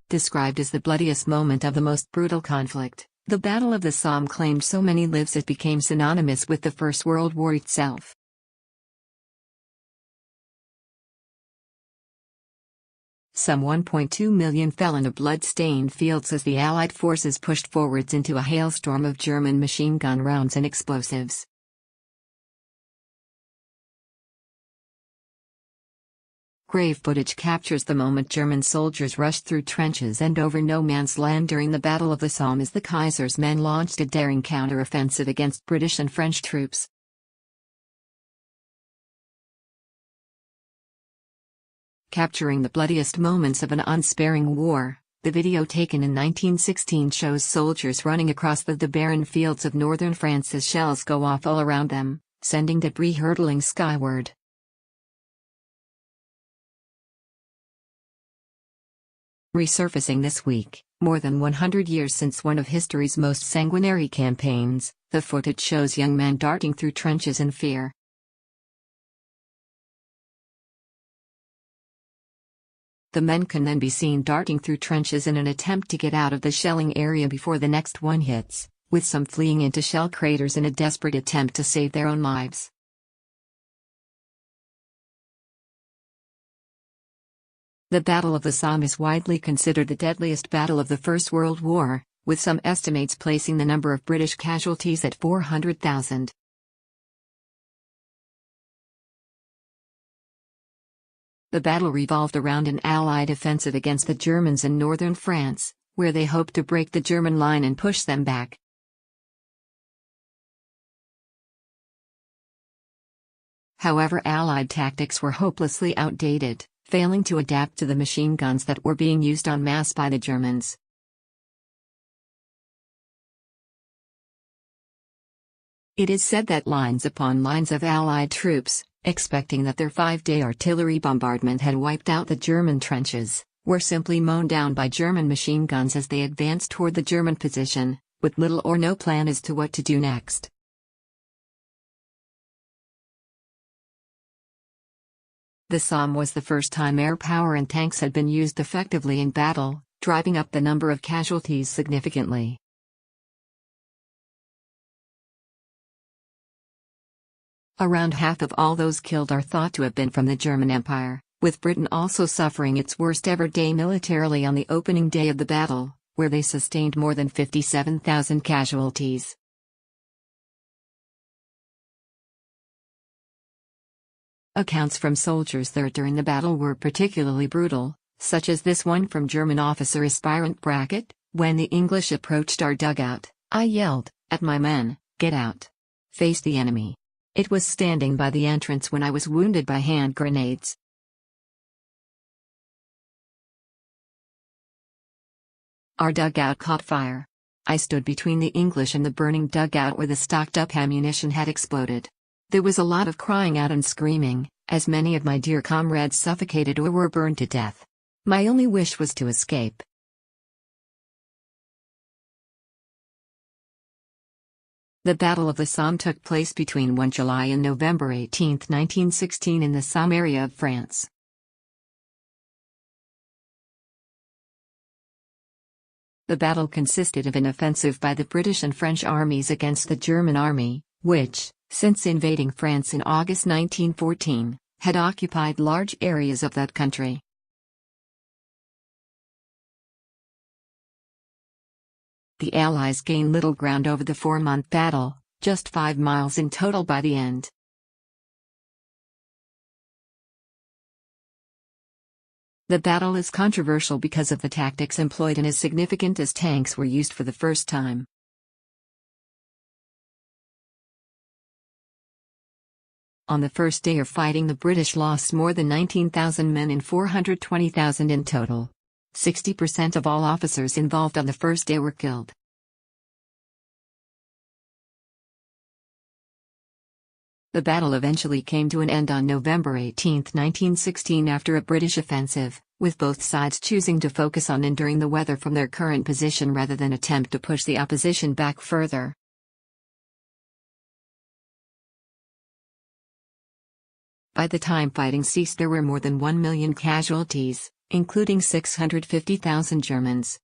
described as the bloodiest moment of the most brutal conflict. The Battle of the Somme claimed so many lives it became synonymous with the First World War itself. Some 1.2 million fell in a blood-stained fields as the Allied forces pushed forwards into a hailstorm of German machine gun rounds and explosives. Grave footage captures the moment German soldiers rushed through trenches and over no man's land during the Battle of the Somme as the Kaiser's men launched a daring counter-offensive against British and French troops. Capturing the bloodiest moments of an unsparing war, the video taken in 1916 shows soldiers running across the barren fields of northern France as shells go off all around them, sending debris hurtling skyward. Resurfacing this week, more than 100 years since one of history's most sanguinary campaigns, the footage shows young men darting through trenches in fear. The men can then be seen darting through trenches in an attempt to get out of the shelling area before the next one hits, with some fleeing into shell craters in a desperate attempt to save their own lives. The Battle of the Somme is widely considered the deadliest battle of the First World War, with some estimates placing the number of British casualties at 400,000. The battle revolved around an Allied offensive against the Germans in northern France, where they hoped to break the German line and push them back. However, Allied tactics were hopelessly outdated, failing to adapt to the machine guns that were being used en masse by the Germans. It is said that lines upon lines of Allied troops, expecting that their 5-day artillery bombardment had wiped out the German trenches, were simply mown down by German machine guns as they advanced toward the German position, with little or no plan as to what to do next. The Somme was the first time air power and tanks had been used effectively in battle, driving up the number of casualties significantly. Around half of all those killed are thought to have been from the German Empire, with Britain also suffering its worst ever day militarily on the opening day of the battle, where they sustained more than 57,000 casualties. Accounts from soldiers there during the battle were particularly brutal, such as this one from German officer aspirant Brackett: "When the English approached our dugout, I yelled at my men, 'Get out! Face the enemy!' It was standing by the entrance when I was wounded by hand grenades." "Our dugout caught fire. I stood between the English and the burning dugout where the stocked-up ammunition had exploded. There was a lot of crying out and screaming, as many of my dear comrades suffocated or were burned to death. My only wish was to escape." The Battle of the Somme took place between 1 July and November 18, 1916 in the Somme area of France. The battle consisted of an offensive by the British and French armies against the German army, which, since invading France in August 1914, had occupied large areas of that country. The Allies gained little ground over the 4-month battle, just 5 miles in total by the end. The battle is controversial because of the tactics employed and as significant as tanks were used for the first time. On the first day of fighting, the British lost more than 19,000 men and 420,000 in total. 60% of all officers involved on the first day were killed. The battle eventually came to an end on November 18, 1916 after a British offensive, with both sides choosing to focus on enduring the weather from their current position rather than attempt to push the opposition back further. By the time fighting ceased, there were more than 1 million casualties, including 650,000 Germans.